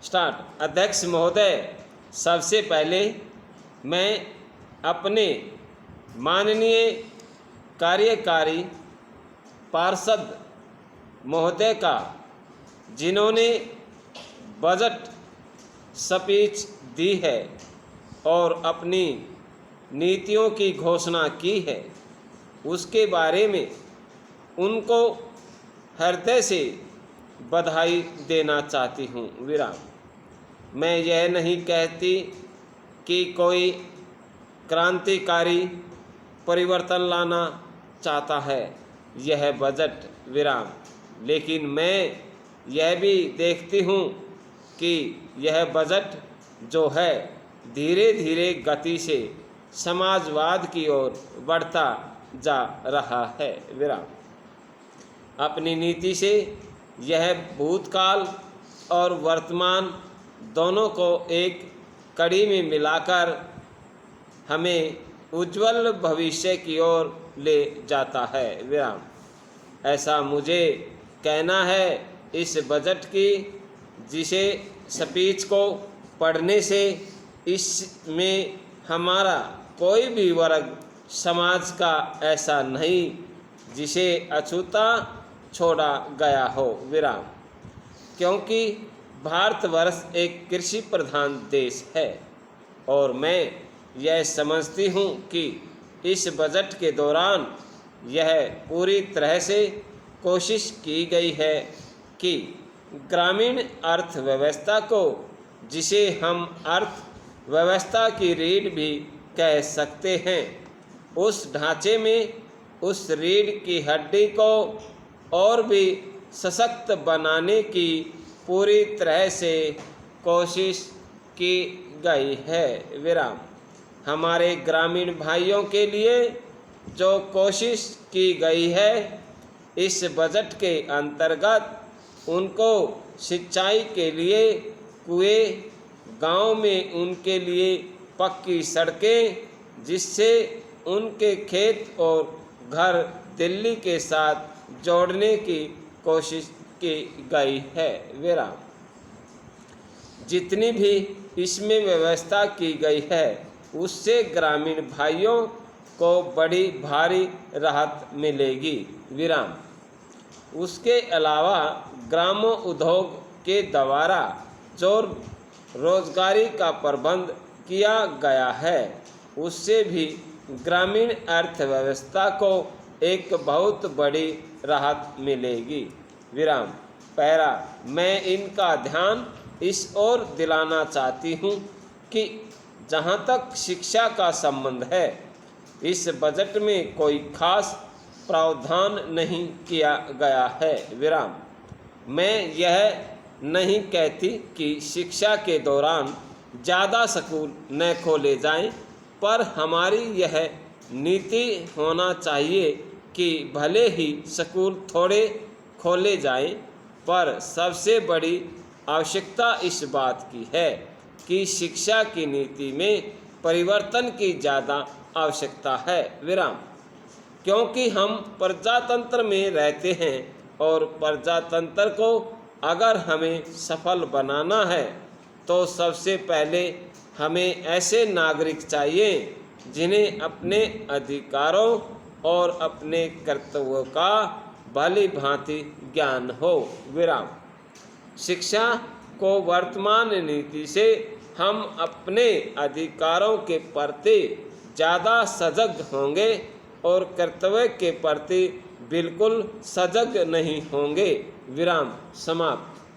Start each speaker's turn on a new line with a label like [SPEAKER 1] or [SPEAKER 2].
[SPEAKER 1] Start. अध्यक्ष महोदय, सबसे पहले मैं अपने माननीय कार्यकारी पार्षद महोदय का, जिन्होंने बजट स्पीच दी है और अपनी नीतियों की घोषणा की है, उसके बारे में उनको हृदय से बधाई देना चाहती हूँ। विराम। मैं यह नहीं कहती कि कोई क्रांतिकारी परिवर्तन लाना चाहता है यह बजट, विराम, लेकिन मैं यह भी देखती हूँ कि यह बजट जो है धीरे धीरे गति से समाजवाद की ओर बढ़ता जा रहा है। विराम। अपनी नीति से यह भूतकाल और वर्तमान दोनों को एक कड़ी में मिलाकर हमें उज्जवल भविष्य की ओर ले जाता है। विराम। ऐसा मुझे कहना है इस बजट की, जिसे स्पीच को पढ़ने से इसमें हमारा कोई भी वर्ग समाज का ऐसा नहीं जिसे अछूता छोड़ा गया हो। विराम। क्योंकि भारतवर्ष एक कृषि प्रधान देश है और मैं यह समझती हूँ कि इस बजट के दौरान यह पूरी तरह से कोशिश की गई है कि ग्रामीण अर्थव्यवस्था को, जिसे हम अर्थव्यवस्था की रीढ़ भी कह सकते हैं, उस ढांचे में उस रीढ़ की हड्डी को और भी सशक्त बनाने की पूरी तरह से कोशिश की गई है। विराम। हमारे ग्रामीण भाइयों के लिए जो कोशिश की गई है इस बजट के अंतर्गत, उनको सिंचाई के लिए कुएं, गांव में उनके लिए पक्की सड़कें, जिससे उनके खेत और घर दिल्ली के साथ जोड़ने की कोशिश की गई है। विराम। जितनी भी इसमें व्यवस्था की गई है उससे ग्रामीण भाइयों को बड़ी भारी राहत मिलेगी। विराम। उसके अलावा ग्रामों उद्योग के द्वारा जो रोजगारी का प्रबंध किया गया है उससे भी ग्रामीण अर्थव्यवस्था को एक बहुत बड़ी राहत मिलेगी। विराम। पैरा। मैं इनका ध्यान इस ओर दिलाना चाहती हूँ कि जहाँ तक शिक्षा का संबंध है, इस बजट में कोई खास प्रावधान नहीं किया गया है। विराम। मैं यह नहीं कहती कि शिक्षा के दौरान ज़्यादा स्कूल न खोले जाएं, पर हमारी यह नीति होना चाहिए कि भले ही स्कूल थोड़े खोले जाएं, पर सबसे बड़ी आवश्यकता इस बात की है कि शिक्षा की नीति में परिवर्तन की ज़्यादा आवश्यकता है। विराम। क्योंकि हम प्रजातंत्र में रहते हैं और प्रजातंत्र को अगर हमें सफल बनाना है तो सबसे पहले हमें ऐसे नागरिक चाहिए जिन्हें अपने अधिकारों और अपने कर्तव्यों का भली भांति ज्ञान हो। विराम। शिक्षा को वर्तमान नीति से हम अपने अधिकारों के प्रति ज़्यादा सजग होंगे और कर्तव्य के प्रति बिल्कुल सजग नहीं होंगे। विराम। समाप्त।